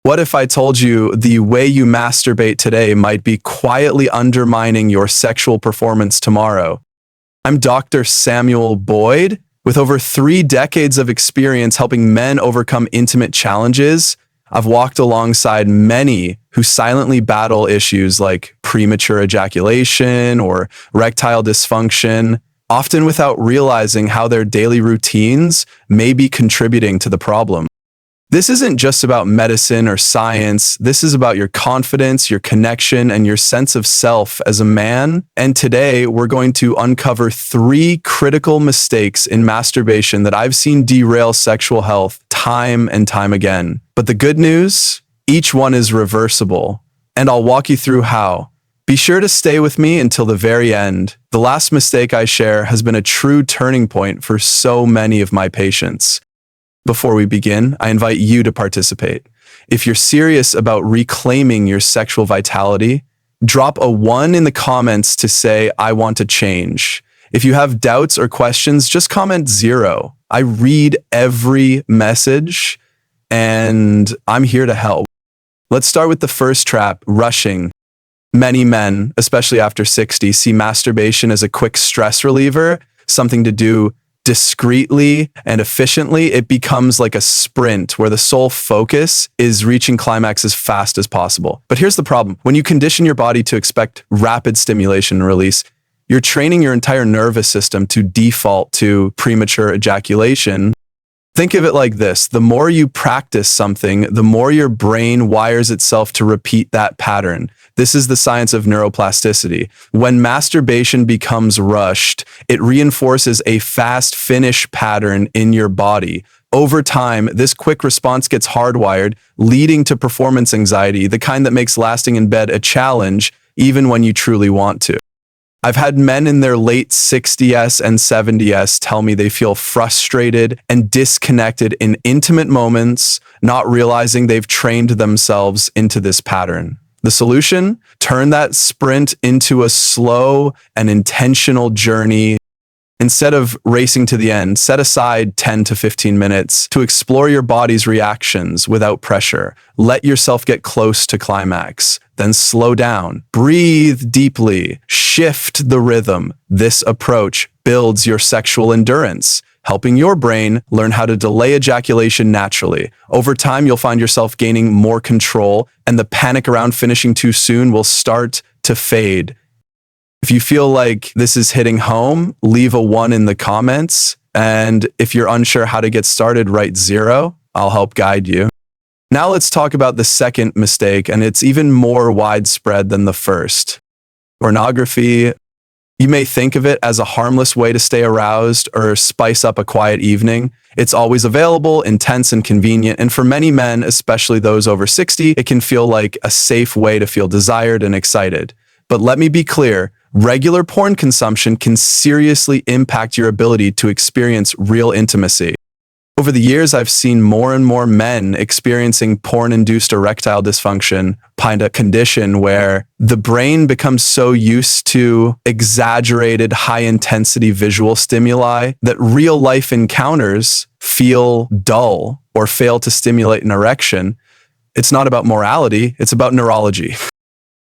What if I told you the way you masturbate today might be quietly undermining your sexual performance tomorrow? I'm Dr. Samuel Boyd. With over 3 decades of experience helping men overcome intimate challenges, I've walked alongside many who silently battle issues like premature ejaculation or erectile dysfunction, often without realizing how their daily routines may be contributing to the problem. This isn't just about medicine or science. This is about your confidence, your connection, and your sense of self as a man. And today, we're going to uncover 3 critical mistakes in masturbation that I've seen derail sexual health time and time again. But the good news, each one is reversible. And I'll walk you through how. Be sure to stay with me until the very end. The last mistake I share has been a true turning point for so many of my patients. Before we begin, I invite you to participate. If you're serious about reclaiming your sexual vitality, drop a 1 in the comments to say, I want to change. If you have doubts or questions, just comment 0. I read every message, and I'm here to help. Let's start with the first trap, rushing. Many men, especially after 60, see masturbation as a quick stress reliever, something to do discreetly and efficiently. It becomes like a sprint where the sole focus is reaching climax as fast as possible. But here's the problem. When you condition your body to expect rapid stimulation and release, you're training your entire nervous system to default to premature ejaculation. Think of it like this. The more you practice something, the more your brain wires itself to repeat that pattern. This is the science of neuroplasticity. When masturbation becomes rushed, it reinforces a fast finish pattern in your body. Over time, this quick response gets hardwired, leading to performance anxiety, the kind that makes lasting in bed a challenge, even when you truly want to. I've had men in their late 60s and 70s tell me they feel frustrated and disconnected in intimate moments, not realizing they've trained themselves into this pattern. The solution? Turn that sprint into a slow and intentional journey. Instead of racing to the end, set aside 10 to 15 minutes to explore your body's reactions without pressure. Let yourself get close to climax. Then slow down. Breathe deeply. Shift the rhythm. This approach builds your sexual endurance, helping your brain learn how to delay ejaculation naturally. Over time, you'll find yourself gaining more control, and the panic around finishing too soon will start to fade. If you feel like this is hitting home, leave a 1 in the comments. And if you're unsure how to get started, write 0. I'll help guide you. Now let's talk about the second mistake, and it's even more widespread than the first. Pornography. You may think of it as a harmless way to stay aroused or spice up a quiet evening. It's always available, intense, and convenient. And for many men, especially those over 60, it can feel like a safe way to feel desired and excited. But let me be clear. Regular porn consumption can seriously impact your ability to experience real intimacy. Over the years, I've seen more and more men experiencing porn-induced erectile dysfunction, a condition where the brain becomes so used to exaggerated, high-intensity visual stimuli that real-life encounters feel dull or fail to stimulate an erection. It's not about morality, it's about neurology.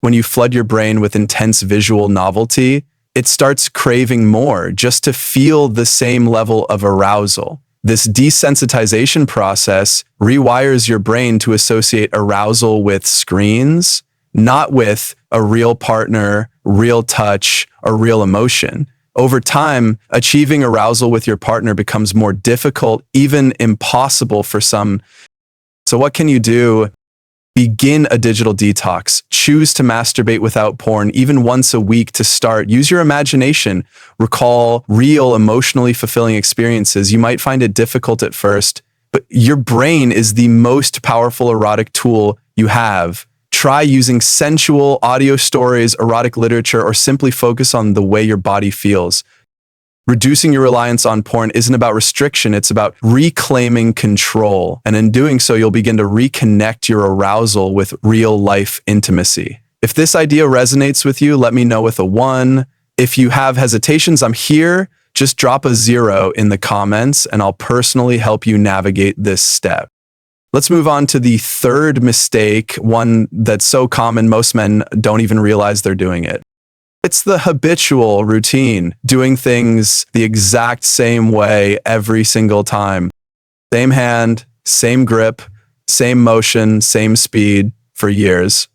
When you flood your brain with intense visual novelty, it starts craving more just to feel the same level of arousal. This desensitization process rewires your brain to associate arousal with screens, not with a real partner, real touch, or real emotion. Over time, achieving arousal with your partner becomes more difficult, even impossible for some. So what can you do? Begin a digital detox. Choose to masturbate without porn, even once a week to start. Use your imagination. Recall real, emotionally fulfilling experiences. You might find it difficult at first, but your brain is the most powerful erotic tool you have. Try using sensual audio stories, erotic literature, or simply focus on the way your body feels. Reducing your reliance on porn isn't about restriction, it's about reclaiming control. And in doing so, you'll begin to reconnect your arousal with real-life intimacy. If this idea resonates with you, let me know with a 1. If you have hesitations, I'm here. Just drop a 0 in the comments, and I'll personally help you navigate this step. Let's move on to the third mistake, one that's so common most men don't even realize they're doing it. It's the habitual routine, doing things the exact same way every single time. Same hand, same grip, same motion, same speed for years.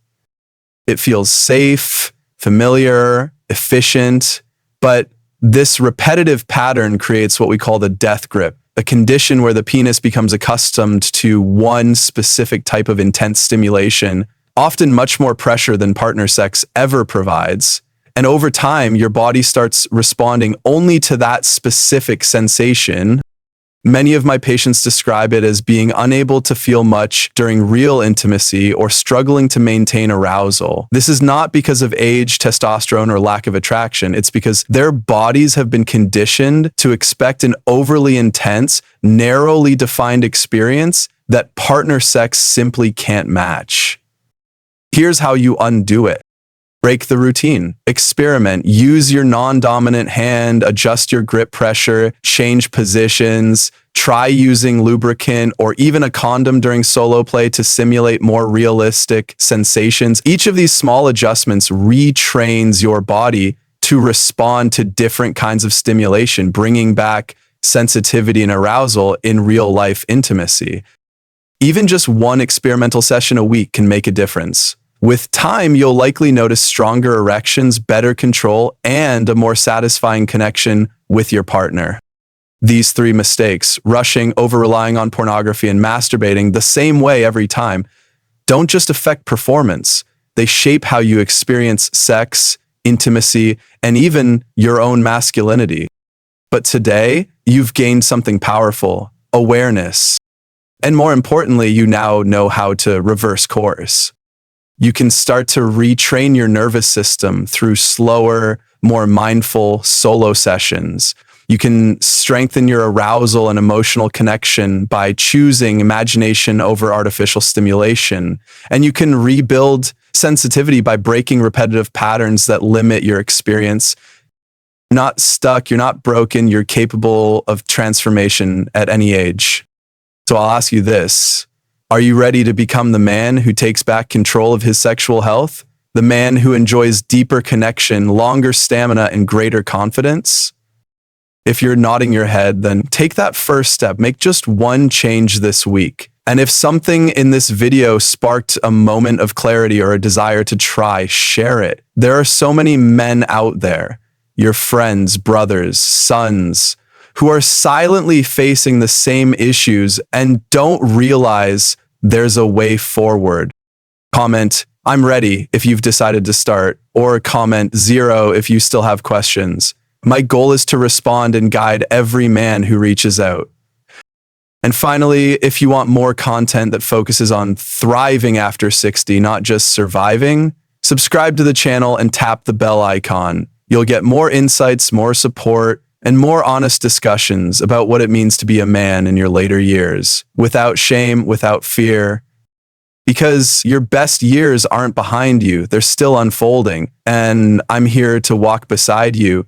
It feels safe, familiar, efficient, but this repetitive pattern creates what we call the death grip, a condition where the penis becomes accustomed to one specific type of intense stimulation, often much more pressure than partner sex ever provides. And over time, your body starts responding only to that specific sensation. Many of my patients describe it as being unable to feel much during real intimacy or struggling to maintain arousal. This is not because of age, testosterone, or lack of attraction. It's because their bodies have been conditioned to expect an overly intense, narrowly defined experience that partner sex simply can't match. Here's how you undo it. Break the routine. Experiment. Use your non-dominant hand, adjust your grip pressure, change positions, try using lubricant or even a condom during solo play to simulate more realistic sensations. Each of these small adjustments retrains your body to respond to different kinds of stimulation, bringing back sensitivity and arousal in real-life intimacy. Even just one experimental session a week can make a difference. With time, you'll likely notice stronger erections, better control, and a more satisfying connection with your partner. These three mistakes, rushing, over-relying on pornography, and masturbating the same way every time, don't just affect performance. They shape how you experience sex, intimacy, and even your own masculinity. But today, you've gained something powerful, awareness. And more importantly, you now know how to reverse course. You can start to retrain your nervous system through slower, more mindful solo sessions. You can strengthen your arousal and emotional connection by choosing imagination over artificial stimulation. And you can rebuild sensitivity by breaking repetitive patterns that limit your experience. You're not stuck, you're not broken, you're capable of transformation at any age. So I'll ask you this. Are you ready to become the man who takes back control of his sexual health? The man who enjoys deeper connection, longer stamina, and greater confidence? If you're nodding your head, then take that first step. Make just one change this week. And if something in this video sparked a moment of clarity or a desire to try, share it. There are so many men out there, your friends, brothers, sons, who are silently facing the same issues and don't realize there's a way forward. Comment, "I'm ready," if you've decided to start, or comment 0 if you still have questions. My goal is to respond and guide every man who reaches out. And finally, if you want more content that focuses on thriving after 60, not just surviving, subscribe to the channel and tap the bell icon. You'll get more insights, more support, and more honest discussions about what it means to be a man in your later years, without shame, without fear. Because your best years aren't behind you, they're still unfolding, and I'm here to walk beside you